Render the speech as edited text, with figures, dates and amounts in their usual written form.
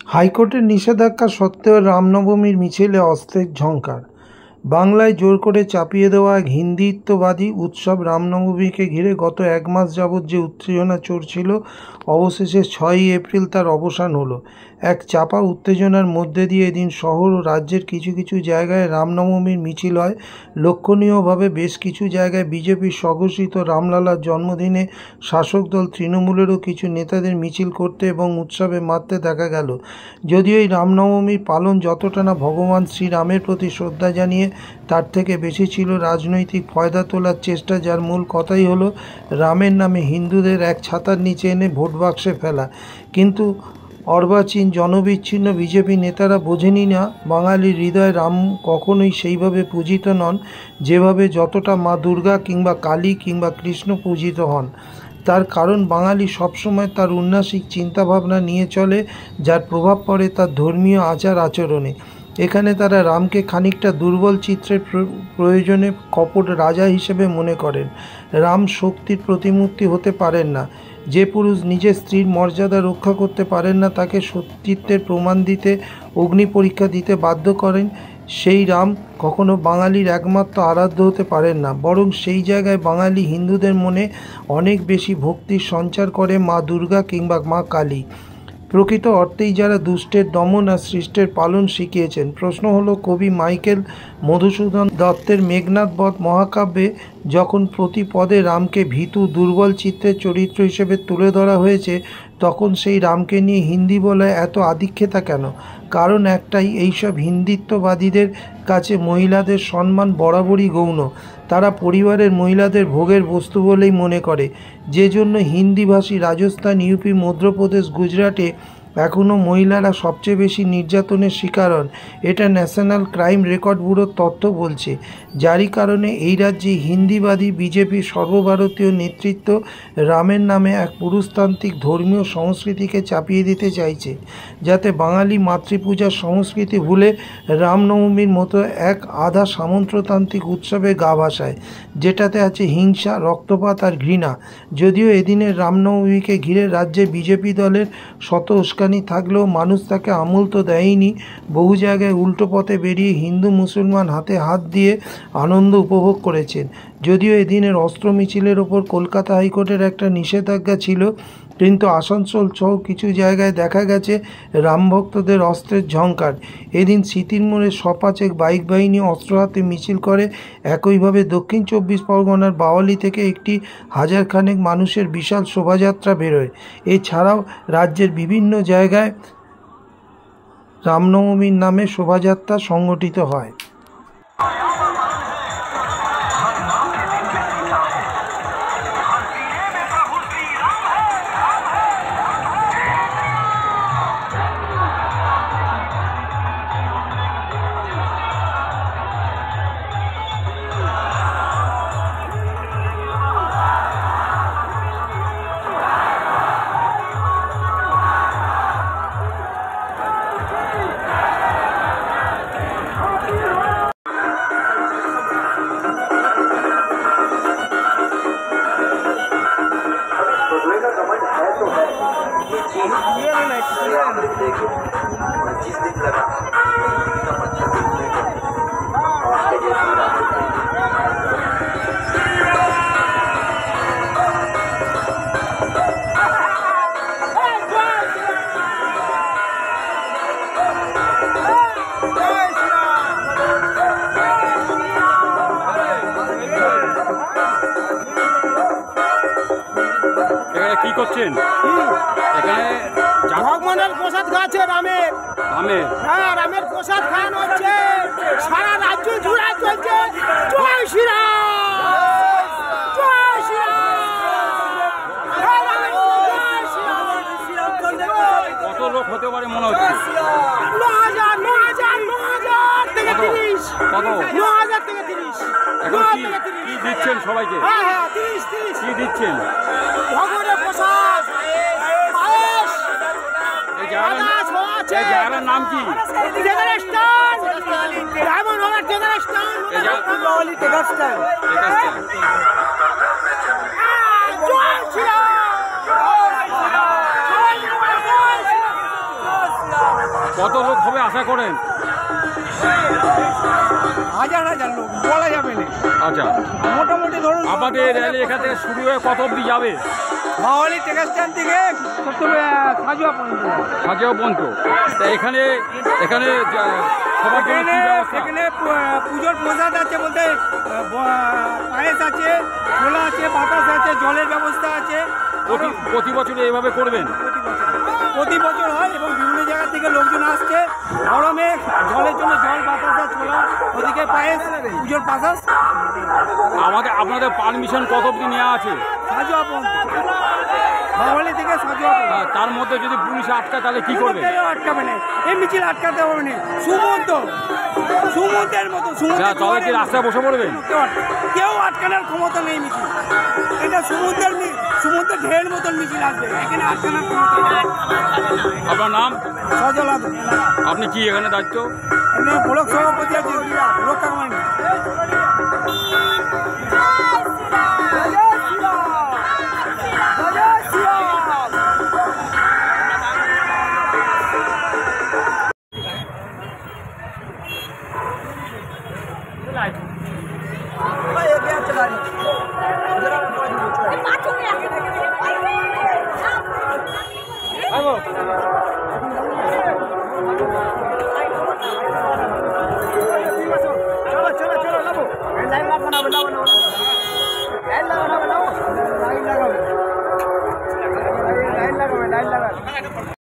হাইকোর্টের নিষেধাজ্ঞা সত্ত্বেও রামনবমীর মিছিলে অস্ত্রের ঝঙ্কার। বাংলায় জোর করে চাপিয়ে দেওয়া এক হিন্দুত্ববাদী উৎসব রামনবমীকে ঘিরে গত এক মাস যাবৎ যে উত্তেজনা চড়ছিল, অবশেষে 6ই এপ্রিল তার অবসান হলো। এক চাপা উত্তেজনার মধ্যে দিয়ে এদিন শহর ও রাজ্যের কিছু কিছু জায়গায় রামনবমীর মিছিল হয়। লক্ষণীয়ভাবে বেশ কিছু জায়গায় বিজেপির স্বঘোষিত রামলালার জন্মদিনে শাসক দল তৃণমূলেরও কিছু নেতাদের মিছিল করতে এবং উৎসবে মাততে দেখা গেল। যদিও এই রামনবমীর পালন যতটা না ভগবান শ্রীরামের প্রতি শ্রদ্ধা জানিয়ে, তার থেকে বেশি ছিল রাজনৈতিক ফয়দা তোলার চেষ্টা, যার মূল কথাই হলো রামের নামে হিন্দুদের এক ছাতার নিচে এনে ভোট বাক্সে ফেলা। কিন্তু অর্বাচীন জনবিচ্ছিন্ন বিজেপি নেতারা বোঝেনি না, বাঙালির হৃদয়ে রাম কখনোই সেইভাবে পূজিত নন যেভাবে যতটা মা দুর্গা কিংবা কালী কিংবা কৃষ্ণ পূজিত হন। তার কারণ বাঙালি সবসময় তার উন্নাসিক চিন্তাভাবনা নিয়ে চলে, যার প্রভাব পড়ে তার ধর্মীয় আচার আচরণে। এখানে তারা রামকে খানিকটা দুর্বল চিত্রের প্রয়োজনে কপট রাজা হিসেবে মনে করেন। রাম শক্তির প্রতিমূর্তি হতে পারেন না। যে পুরুষ নিজের স্ত্রীর মর্যাদা রক্ষা করতে পারেন না, তাকে সতীত্বের প্রমাণ দিতে, অগ্নি পরীক্ষা দিতে বাধ্য করেন, সেই রাম কখনো বাঙালির একমাত্র আরাধ্য হতে পারেন না। বরং সেই জায়গায় বাঙালি হিন্দুদের মনে অনেক বেশি ভক্তির সঞ্চার করে মা দুর্গা কিংবা মা কালী। প্রকৃত অর্থেই যারা দুষ্টের দমন আর সৃষ্টের পালন শিখিয়েছেন। প্রশ্ন হলো, কবি মাইকেল মধুসূদন দত্তের মেঘনাদ বধ মহাকাব্যে যখন প্রতি পদে রামকে ভীতু দুর্বল চিত্রের চরিত্র হিসেবে তুলে ধরা হয়েছে, তখন সেই রামকে নিয়ে হিন্দি বলায় এত আধিক্যতা কেন? কারণ একটাই, এইসব হিন্দুত্ববাদীদের কাছে মহিলাদের সম্মান বরাবরই গৌণ। তারা পরিবারের মহিলাদের ভোগের বস্তু বলেই মনে করে, যে জন্য হিন্দিভাষী রাজস্থান, ইউপি, মধ্যপ্রদেশ, গুজরাটে এখনও মহিলারা সবচেয়ে বেশি নির্যাতনের শিকার হন। এটা ন্যাশনাল ক্রাইম রেকর্ড ব্যুরোর তথ্য বলছে। যারই কারণে এই রাজ্যে হিন্দিবাদী বিজেপির সর্বভারতীয় নেতৃত্ব রামের নামে এক পুরুষতান্ত্রিক ধর্মীয় সংস্কৃতিকে চাপিয়ে দিতে চাইছে, যাতে বাঙালি মাতৃপূজার সংস্কৃতি ভুলে রামনবমীর মতো এক আধা সামন্ততান্ত্রিক উৎসবে গা ভাসায়, যেটাতে আছে হিংসা, রক্তপাত আর ঘৃণা। যদিও এদিনের রামনবমীকে ঘিরে রাজ্যে বিজেপি দলের শত উস্কানি থাকলেও মানুষ তাকে আমল তো দেয়নি। বহু জায়গায় উল্টো পথে বেরিয়ে হিন্দু মুসলমান হাতে হাত দিয়ে আনন্দ উপভোগ করেছেন। যদিও এদিনের অস্ত্র মিছিলের ওপর কলকাতা হাইকোর্টের একটা নিষেধাজ্ঞা ছিল, কিন্তু আসানসোল সহ কিছু জায়গায় দেখা গেছে রামভক্তদের অস্ত্রের ঝঙ্কার। এদিন স্মৃতির মোড়ে সপাচেক বাইক বাহিনী অস্ত্র হাতে মিছিল করে। একইভাবে দক্ষিণ 24 পরগনার বাওয়ালি থেকে একটি হাজারখানেক মানুষের বিশাল শোভাযাত্রা বেরোয়। এছাড়াও রাজ্যের বিভিন্ন জায়গায় রামনবমীর নামে শোভাযাত্রা সংগঠিত হয়। जिस दिन लगा इतना अच्छा देखने को आपके जैसी কি করছেন এখানে? ভগবানের প্রসাদ খাচ্ছে রামের। হ্যাঁ, রামের প্রসাদ খাওয়ানো হচ্ছে। সারা রাজ্য জুড়ে চলছে জয় শ্রীরাম, জয় শ্রীরাম। কত লোক হতে পারে মনে হচ্ছে? 9,000 থেকে 30। কত? 9,000 থেকে 30। এখন কি দিচ্ছেন সবাইকে? হ্যাঁ, 30। কি দিচ্ছেন? ভগবানের প্রসাদ, পায়েস, এই জায়গার নাম কি? জয় শ্রীরাম। করেন? হাজার হাজার লোক বলা যাবে না, আচ্ছা, মোটামুটি ধরুন আমাদের র্যালি এখান থেকে শুরু হয়ে কত অবধি যাবে? বাওয়ালি টেকা স্ট্যান্ড থেকে সাজুয়া পর্যন্ত। সাজিয়াও পর্যন্ত। তা এখানে এখানে সবার জন্য কি ব্যবস্থা? এখানে পুজোর প্রসাদ আছে বলতে পায়েস আছে, ছোলা আছে, বাতাস আছে, জলের ব্যবস্থা আছে। প্রতি বছর এইভাবে করবেন? প্রতি বছর হয় এবং বিভিন্ন জায়গা থেকে লোকজন আসছে। গরমে জলের জন্য জল, বাতাস আর ছোলা, ওদিকে পায়েস, পুজোর পাতাস। আপনাদের পারমিশন কত অবধি নেওয়া আছে? সাজুয়া পর্যন্ত, বাওয়ালি থেকে সাজুয়া পর্যন্ত। তার মধ্যে যদি পুলিশ আটকায় তাহলে কি করবে? আটকাবে না, এই মিছিল আটকাতে হবে না। সমুদ্রের মতো তবে কি রাস্তায় বসে পড়বেন? কেউ আটকানোর ক্ষমতা নেই মিছিল। এটা সমুদ্রের ঢের মতন মিছিল আসবে, এখানে আটকানোর ক্ষমতা নেই। আপনার নাম? সজল। আপনি কি এখানে দায়িত্ব? এখানে ব্লক সভাপতি আছে, রক্ষা করেন। Vamos.